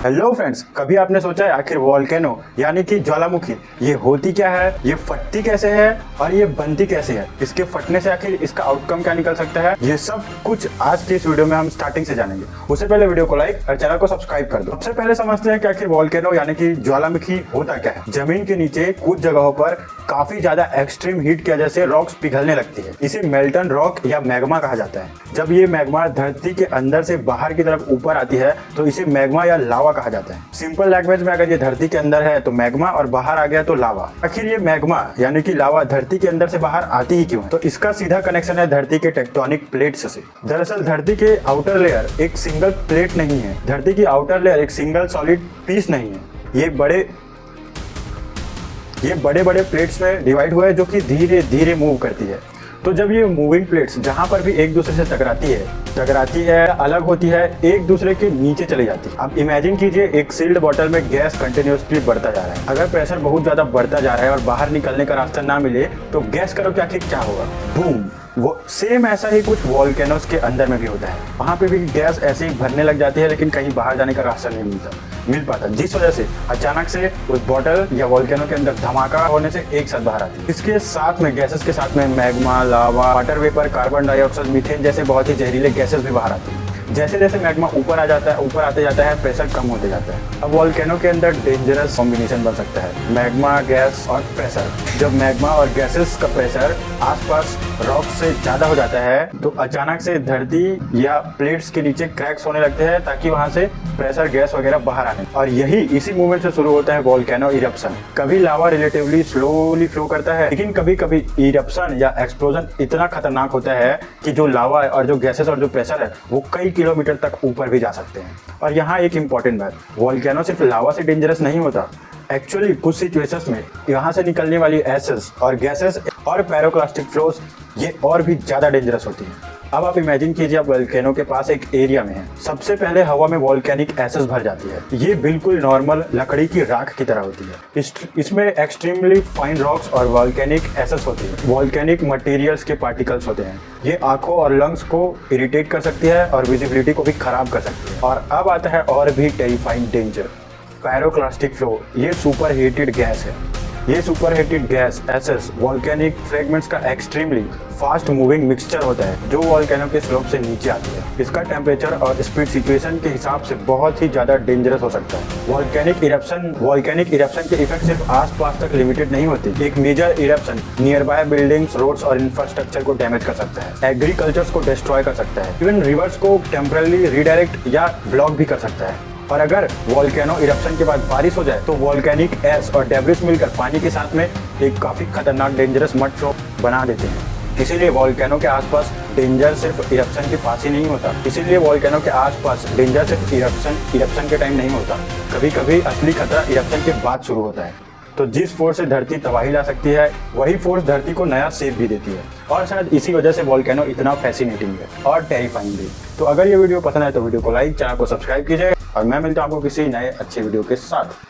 Hello friends, कभी आपने सोचा है आखिर वोल्केनो यानी कि ज्वालामुखी ये होती क्या है, ये फटती कैसे है और ये बनती कैसे है, इसके फटने से आखिर इसका आउटकम क्या निकल सकता है, ये सब कुछ आज की इस वीडियो में हम स्टार्टिंग से जानेंगे। उससे पहले वीडियो को लाइक और चैनल को सब्सक्राइब कर दो। सबसे पहले समझते हैं कि आखिर वोल्केनो यानी कि ज्वालामुखी होता क्या है। जमीन के नीचे कुछ जगहों पर काफी ज्यादा एक्सट्रीम हीट की वजह से रॉक्स पिघलने लगती है। इसे मेल्टन रॉक या मैग्मा कहा जाता है। जब ये मैग्मा धरती के अंदर से बाहर की तरफ ऊपर आती है तो इसे मैग्मा या लावा कहा जाता है। सिंपल लैंग्वेज में अगर ये धरती के अंदर है तो मैग्मा और बाहर आ गया तो लावा। आखिर ये मैग्मा यानी कि लावा धरती के अंदर से बाहर आती ही क्यों है? तो इसका सीधा कनेक्शन है धरती के टेक्टोनिक प्लेट्स से। दरअसल धरती के आउटर लेयर एक सिंगल प्लेट नहीं है। धरती की आउटर लेयर एक सिंगल सॉलिड पीस नहीं है। ये बड़े बड़े प्लेट्स में डिवाइड हुआ है जो कि धीरे धीरे मूव करती है। तो जब ये मूविंग प्लेट्स जहां पर भी एक दूसरे से टकराती है अलग होती है, एक दूसरे के नीचे चली जाती है। अब इमेजिन कीजिए एक सील्ड बॉटल में गैस कंटिन्यूसली बढ़ता जा रहा है। अगर प्रेशर बहुत ज्यादा बढ़ता जा रहा है और बाहर निकलने का रास्ता ना मिले तो गैस करो क्या होगा, बूम। वो सेम ऐसा ही कुछ वोल्केनोस के अंदर में भी होता है। वहां पे भी गैस ऐसे ही भरने लग जाती है लेकिन कहीं बाहर जाने का रास्ता नहीं मिल पाता, जिस वजह से अचानक से उस बॉटल या वोल्केनो के अंदर धमाका होने से एक साथ बाहर आती है। इसके साथ में गैसेस के साथ में magma, lava, water vapour, carbon dioxide, methane जैसे बहुत ही जहरीले गैसेस भी बाहर आती है। जैसे जैसे मैग्मा ऊपर आते जाता है प्रेशर कम होते जाता है। अब वोल्केनो के अंदर डेंजरस कॉम्बिनेशन बन सकता है, मैग्मा, गैस और प्रेशर। जब मैग्मा और गैसेस का प्रेशर आसपास रॉक से ज्यादा हो जाता है तो अचानक से धरती या प्लेट्स के नीचे क्रैक्स होने लगते हैं ताकि वहां से प्रेशर, गैस वगैरह बाहर आने। और इसी मूवमेंट से शुरू होता है वोल्केनो इरप्शन। कभी लावा रिलेटिवली स्लोली फ्लो करता है लेकिन कभी कभी इरप्शन या एक्सप्लोजन इतना खतरनाक होता है कि जो लावा और जो गैसेस और जो प्रेशर है वो कई किलोमीटर तक ऊपर भी जा सकते हैं। और यहाँ एक इम्पॉर्टेंट बात, वोल्केनो सिर्फ लावा से डेंजरस नहीं होता। एक्चुअली कुछ सिचुएशंस में यहाँ से निकलने वाली एसिड्स और गैसेस और पैरोक्लास्टिक फ्लोज ये और भी ज्यादा डेंजरस होती हैं। अब आप इमेजिन कीजिए आप वोल्केनो के पास एक एरिया में है। सबसे पहले हवा में वोल्केनिक एसेस भर जाती है। ये बिल्कुल नॉर्मल लकड़ी की राख की तरह होती है। इसमें एक्सट्रीमली फाइन रॉक्स और वोल्केनिक एसेस होती है। वोल्केनिक मटेरियल्स के पार्टिकल्स होते हैं। ये आंखों और लंग्स को इरिटेट कर सकती है और विजिबिलिटी को भी खराब कर सकती है। और अब आता है और भी टेरिफाइंग डेंजर, पैरोक्लास्टिक फ्लो। ये सुपर हीटेड गैस है। ये super heated gas ashes volcanic fragments का एक्सट्रीमली फास्ट मूविंग मिक्सचर होता है जो वोल्केनो के स्लोप से नीचे आती है। इसका टेम्परेचर और स्पीड सिचुएशन के हिसाब से बहुत ही ज्यादा डेंजरस हो सकता है। वोल्केनिक इरप्शन के इफेक्ट सिर्फ आसपास तक लिमिटेड नहीं होते। एक major eruption nearby buildings, roads और इंफ्रास्ट्रक्चर को डैमेज कर सकता है, एग्रीकल्चर को डिस्ट्रॉय कर सकता है, इवन रिवर्स को टेम्परली रिडायरेक्ट या ब्लॉक भी कर सकता है। और अगर वोल्केनो इरप्शन के बाद बारिश हो जाए तो वोल्केनिक एश और डेब्रिस मिलकर पानी के साथ में एक काफी खतरनाक डेंजरस मड फ्लो बना देते हैं। इसीलिए वोल्केनो के आसपास डेंजर सिर्फ इरप्शन के पास ही नहीं होता। इसीलिए वोल्केनो के आसपास डेंजर सिर्फ इरप्शन के टाइम नहीं होता। कभी कभी असली खतरा इरप्शन के बाद शुरू होता है। तो जिस फोर्स से धरती तबाही ला सकती है वही फोर्स धरती को नया शेप भी देती है। और शायद इसी वजह से वोल्केनो इतना फैसिनेटिंग है और टेरिफाइंग भी। तो अगर ये वीडियो पसंद आए तो वीडियो को लाइक, चैनल को सब्सक्राइब कीजिए और मैं मिलता हूं आपको किसी नए अच्छे वीडियो के साथ।